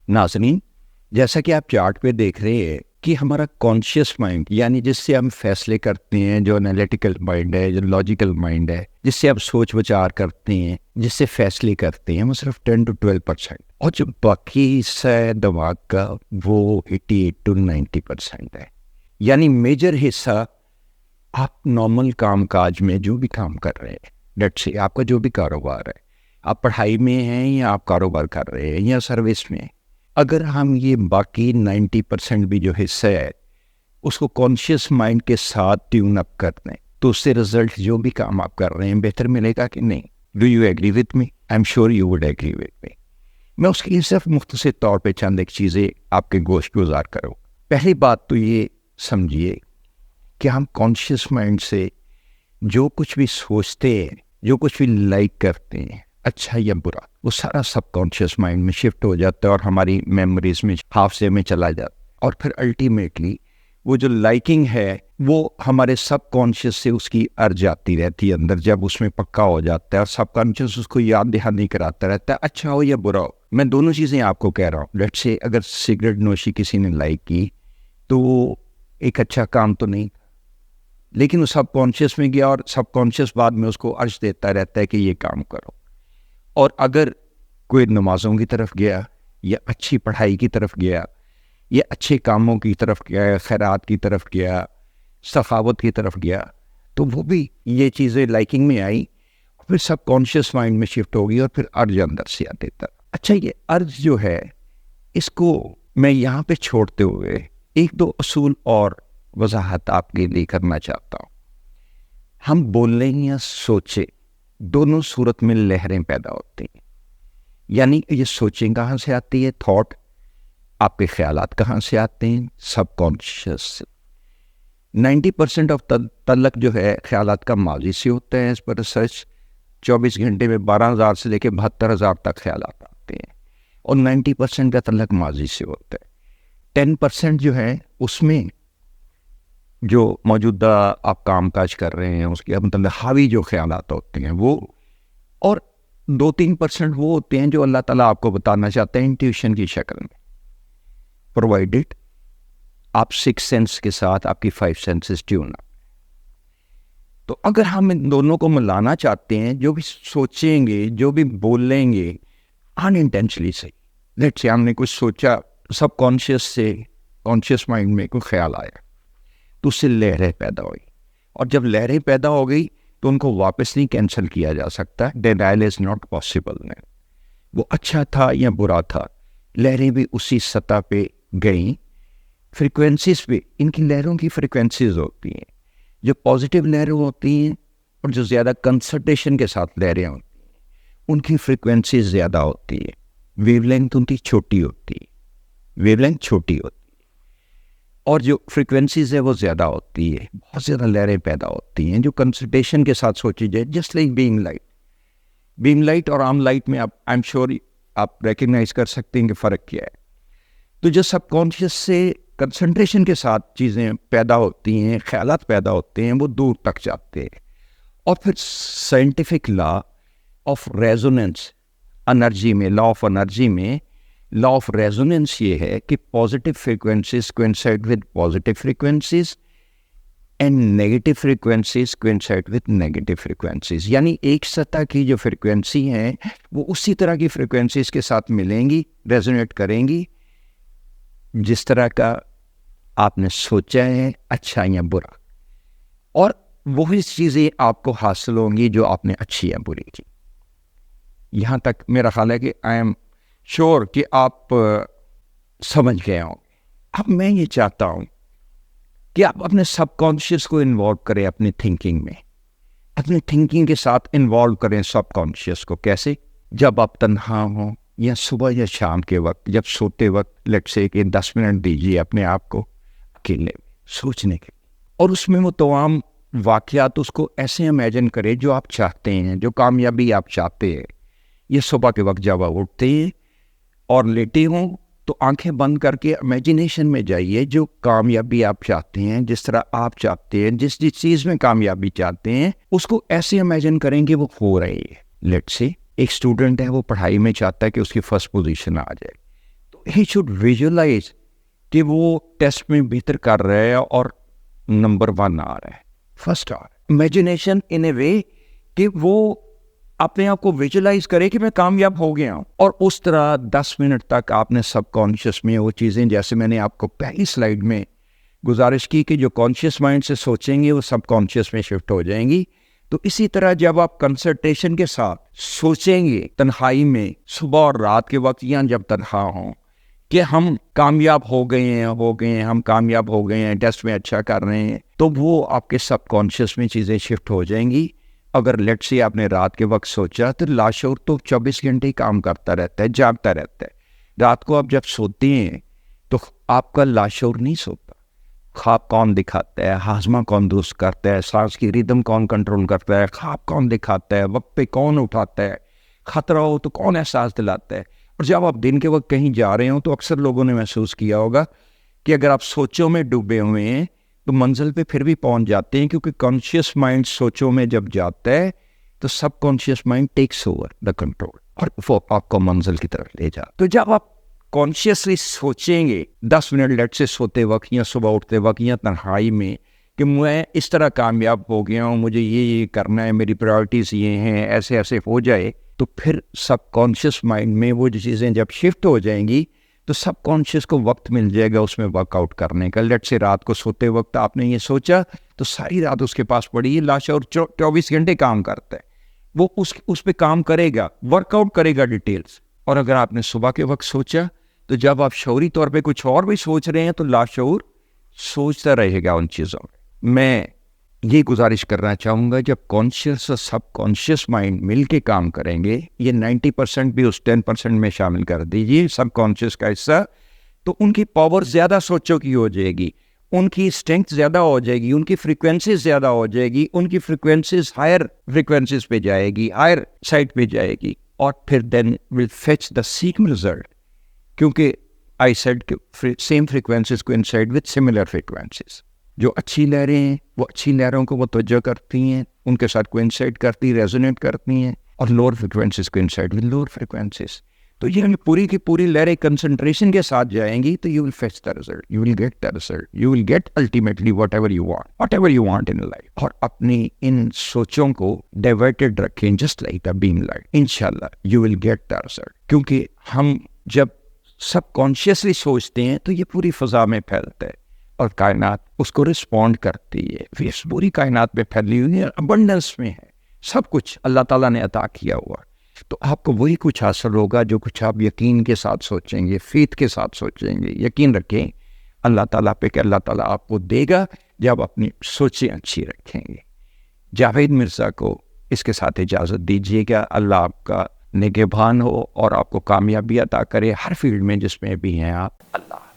ناظرین، جیسا کہ آپ چارٹ پہ دیکھ رہے ہیں کہ ہمارا کانشیس مائنڈ، یعنی جس سے ہم فیصلے کرتے ہیں، جو انالیٹیکل مائنڈ ہے، جو لاجیکل مائنڈ ہے، جس سے آپ سوچ وچار کرتے ہیں، جس سے فیصلے کرتے ہیں، وہ صرف 10 to 12%، اور جو باقی حصہ ہے دماغ کا وہ 88 to 90% ہے۔ یعنی میجر حصہ آپ نارمل کام کاج میں جو بھی کام کر رہے ہیں، لیٹس سے آپ کا جو بھی کاروبار ہے، آپ پڑھائی میں ہیں یا آپ کاروبار کر رہے ہیں یا سروس میں، اگر ہم یہ باقی 90% بھی جو حصہ ہے اس کو کانشیس مائنڈ کے ساتھ ٹیون اپ کر دیں تو اس سے رزلٹ جو بھی کام آپ کر رہے ہیں بہتر ملے گا کہ نہیں؟ Do you agree with me? I am sure you would agree with me. میں اس کے لیے صرف مختصر طور پہ چند ایک چیزیں آپ کے گوشت گزار کروں۔ پہلی بات تو یہ سمجھیے کہ ہم کانشیس مائنڈ سے جو کچھ بھی سوچتے ہیں، جو کچھ بھی لائک کرتے ہیں، اچھا یا برا، وہ سارا سب کانشیس مائنڈ میں شفٹ ہو جاتا ہے اور ہماری میموریز میں، حافظے میں چلا جاتا ہے، اور پھر الٹیمیٹلی وہ جو لائکنگ ہے وہ ہمارے سب کانشیس سے اس کی ارج آتی رہتی ہے اندر، جب اس میں پکا ہو جاتا ہے اور سب کانشیس اس کو یاد دہانی کراتا رہتا ہے، اچھا ہو یا برا ہو۔ میں دونوں چیزیں آپ کو کہہ رہا ہوں۔ لیٹس سے اگر سگریٹ نوشی کسی نے لائک کی تو وہ ایک اچھا کام تو نہیں، لیکن وہ سب کانشیس میں گیا اور سب کانشیس بعد میں اس کو ارج دیتا رہتا ہے کہ یہ کام کرو۔ اور اگر کوئی نمازوں کی طرف گیا یا اچھی پڑھائی کی طرف گیا یا اچھے کاموں کی طرف گیا، خیرات کی طرف گیا، سخاوت کی طرف گیا، تو وہ بھی یہ چیزیں لائکنگ میں آئی، پھر سب کانشیس مائنڈ میں شفٹ ہوگی اور پھر ارج اندر سے آ دیتا۔ اچھا، یہ ارج جو ہے اس کو میں یہاں پہ چھوڑتے ہوئے ایک دو اصول اور وضاحت آپ کے لیے کرنا چاہتا ہوں۔ ہم بولیں یا سوچیں، دونوں صورت میں لہریں پیدا ہوتی ہیں۔ یعنی یہ سوچیں کہاں سے آتی ہے؟ تھاٹ۔ آپ کے خیالات کہاں سے آتے ہیں؟ سب کانشیس سے۔ 90% آف تعلق جو ہے خیالات کا ماضی سے ہوتا ہے۔ اس پر ریسرچ 24 گھنٹے میں 12,000 سے لے کے 72,000 تک خیالات آتے ہیں، اور 90% کا تعلق ماضی سے ہوتا ہے۔ 10% جو ہے اس میں جو موجودہ آپ کام کاج کر رہے ہیں اس کے مطلب حاوی جو خیالات ہوتے ہیں وہ، اور 2-3% وہ ہوتے ہیں جو اللہ تعالیٰ آپ کو بتانا چاہتے ہیں انٹیوشن کی شکل میں، پرووائڈڈ آپ 6 سینس کے ساتھ آپ کی 5 سینسز ٹیون اپ۔ تو اگر ہم ان دونوں کو ملانا چاہتے ہیں، جو بھی سوچیں گے، جو بھی بولیں گے ان انٹینشنلی سے، لیٹس سے ہم نے کچھ سوچا، سب کانشیس سے کانشیس مائنڈ میں کوئی خیال آیا تو اس سے لہریں پیدا ہوئی، اور جب لہریں پیدا ہو گئی تو ان کو واپس نہیں کینسل کیا جا سکتا۔ Denial is not possible. وہ اچھا تھا یا برا تھا، لہریں بھی اسی سطح پہ گئیں۔ فریکوینسیز پہ، ان کی لہروں کی فریکوینسیز ہوتی ہیں، جو پازیٹیو لہریں ہوتی ہیں اور جو زیادہ کنسنٹریشن کے ساتھ لہریں ہوتی ہیں ان کی فریکوینسیز زیادہ ہوتی ہے، ویو لینتھ ان کی چھوٹی ہوتی ہے، ویو لینتھ چھوٹی ہوتی ہے، اور جو فریکوینسیز ہے وہ زیادہ ہوتی ہے، بہت زیادہ لہریں پیدا ہوتی ہیں جو کنسنٹریشن کے ساتھ سوچی جائے، just like being light. Being light اور عام لائٹ میں آپ آئی ایم شیور آپ ریکگنائز کر سکتے ہیں کہ فرق کیا ہے۔ تو جو سب کانشیس سے کنسنٹریشن کے ساتھ چیزیں پیدا ہوتی ہیں، خیالات پیدا ہوتے ہیں، وہ دور تک جاتے ہیں، اور پھر scientific law of resonance energy میں، لا آف انرجی میں لا آف ریزوننس یہ ہے کہ positive frequencies coincide with positive frequencies and negative frequencies coincide with negative frequencies. یعنی ایک سطح کی جو فریکوینسی ہیں وہ اسی طرح کی فریکوینسیز کے ساتھ ملیں گی، ریزونیٹ کریں گی، جس طرح کا آپ نے سوچا ہے، اچھا یا برا، اور وہی چیزیں آپ کو حاصل ہوں گی جو آپ نے اچھی یا بری کی۔ یہاں تک میرا خیال ہے کہ آئی ایم شور کہ آپ سمجھ گئے ہوں۔ اب میں یہ چاہتا ہوں کہ آپ اپنے سب کانشیس کو انوالو کریں اپنی تھنکنگ میں، اپنی تھنکنگ کے ساتھ انوالو کریں سب کانشیس کو۔ کیسے؟ جب آپ تنہا ہوں یا صبح یا شام کے وقت، جب سوتے وقت، لیٹ سے کہ 10 منٹ دیجیے اپنے آپ کو اکیلے میں سوچنے کے، اور اس میں وہ تمام واقعات اس کو ایسے امیجن کرے جو آپ چاہتے ہیں، جو کامیابی آپ چاہتے ہیں۔ یہ صبح کے وقت جب آپ اٹھتے ہیں اور لیٹے ہوں تو آنکھیں بند کر کے امیجنیشن میں جائیے، جو کامیابی آپ چاہتے ہیں، جس طرح آپ چاہتے ہیں، جس چیز میں کامیابی چاہتے ہیں، اس کو ایسے امیجن کریں کہ وہ ہو رہی ہے۔ لیٹ سے ایک اسٹوڈنٹ ہے، وہ پڑھائی میں چاہتا ہے کہ اس کی فرسٹ پوزیشن آ جائے، تو ہی شوڈ ویژولائز کہ وہ ٹیسٹ میں بہتر کر رہا ہے اور نمبر 1 آ رہا ہے، فرسٹ آ رہا ہے. امیجنیشن ان اے وے کہ وہ اپنے آپ کو ویژولائز کرے کہ میں کامیاب ہو گیا ہوں، اور اس طرح 10 منٹ تک آپ نے سب کانشیس میں وہ چیزیں، جیسے میں نے آپ کو پہلی سلائیڈ میں گزارش کی کہ جو کانشیس مائنڈ سے سوچیں گے وہ سب کانشیس میں شفٹ ہو جائیں گی. تو اسی طرح جب آپ کنسنٹریشن کے ساتھ سوچیں گے تنہائی میں صبح اور رات کے وقت یا جب تنہا ہوں کہ ہم کامیاب ہو گئے ہیں ہم کامیاب ہو گئے ہیں، ٹیسٹ میں اچھا کر رہے ہیں، تو وہ آپ کے سب کانشیس میں چیزیں شفٹ ہو جائیں گی. اگر لیٹ سے آپ نے رات کے وقت سوچا تو لاشعور تو 24 گھنٹے ہی کام کرتا رہتا ہے، جاگتا رہتا ہے. رات کو آپ جب سوتے ہیں تو آپ کا لاشعور نہیں سوتا. خواب کون دکھاتا ہے، ہاضمہ کون درست کرتا ہے، سانس کی ریدم کون کنٹرول کرتا ہے، خواب کون دکھاتا ہے، وقت پہ کون اٹھاتا ہے، خطرہ ہو تو کون احساس دلاتا ہے. اور جب آپ دن کے وقت کہیں جا رہے ہوں تو اکثر لوگوں نے محسوس کیا ہوگا کہ اگر آپ سوچوں میں ڈوبے ہوئے ہیں تو منزل پہ پھر بھی پہنچ جاتے ہیں، کیونکہ کانشیس مائنڈ سوچوں میں جب جاتا ہے تو سب subconscious mind takes over the control اور وہ آپ کو منزل کی طرف لے جاتا. تو جب آپ کانشیسلی سوچیں گے 10 منٹ لیٹ سے سوتے وقت یا صبح اٹھتے وقت یا تنہائی میں کہ میں اس طرح کامیاب ہو گیا ہوں، مجھے یہ کرنا ہے، میری پرائورٹیز یہ ہیں، ایسے ایسے ہو جائے، تو پھر سب کانشیس مائنڈ میں وہ چیزیں جب شفٹ ہو جائیں گی تو سب کانشیس کو وقت مل جائے گا اس میں ورک آؤٹ کرنے کا. لیٹ سے رات کو سوتے وقت آپ نے یہ سوچا تو ساری رات اس کے پاس پڑی ہے، لاشعور 24 گھنٹے کام کرتا ہے، وہ اس پہ کام کرے گا، ورک آؤٹ کرے گا ڈیٹیلز. اور اگر آپ نے صبح کے وقت سوچا تو جب آپ شعوری طور پہ کچھ اور بھی سوچ رہے ہیں تو لاشعور سوچتا رہے گا ان چیزوں میں. یہ گزارش کرنا چاہوں گا، جب کانشیس اور سب کانشیس مائنڈ مل کے کام کریں گے، یہ 90% بھی اس 10% میں شامل کر دیجیے سب کانشیس کا حصہ، تو ان کی پاور زیادہ سوچوں کی ہو جائے گی، ان کی اسٹرینتھ زیادہ ہو جائے گی، ان کی فریکوینسیز زیادہ ہو جائے گی، ان کی فریکوینسیز ہائر فریکوینسیز پہ جائے گی، ہائر سائٹ پہ جائے گی، اور پھر دین ول فیچ دا سیم ریزلٹ. کیونکہ آئی سیڈ سیم فریکوینسیز کو انسائڈ وتھ سملر فریکوینسیز. جو اچھی لہریں ہیں وہ اچھی لہروں کو متوجہ کرتی ہیں، ان کے ساتھ کو انسائڈ کرتی، ریزونیٹ کرتی ہیں، اور لوور فریکوینسیز کو انسائڈ وتھ لوور فریکوینسیز. تو یہ پوری کی پوری لہریں کنسنٹریشن کے ساتھ جائیں گی تو you will fetch the result, you will get the result, you will get ultimately whatever you want in life. اور اپنی ان سوچوں کو ڈائیورٹڈ رکھیں just like the beam light. انشاءاللہ you will get the result. کیونکہ ہم جب سب کانشیسلی سوچتے ہیں تو یہ پوری فضا میں پھیلتا ہے اور کائنات اس کو رسپونڈ کرتی ہے. اس پوری کائنات میں پھیلی ہوئی ہے، ابنڈنس میں ہے، سب کچھ اللہ تعالیٰ نے عطا کیا ہوا. تو آپ کو وہی کچھ حاصل ہوگا جو کچھ آپ یقین کے ساتھ سوچیں گے، فیتھ کے ساتھ سوچیں گے. یقین رکھیں اللہ تعالیٰ پہ کہ اللہ تعالیٰ آپ کو دے گا جب اپنی سوچیں اچھی رکھیں گے. جاوید مرزا کو اس کے ساتھ اجازت دیجیے گا. اللہ آپ کا نگہبان ہو اور آپ کو کامیابی عطا کرے ہر فیلڈ میں جس میں بھی ہیں آپ. اللہ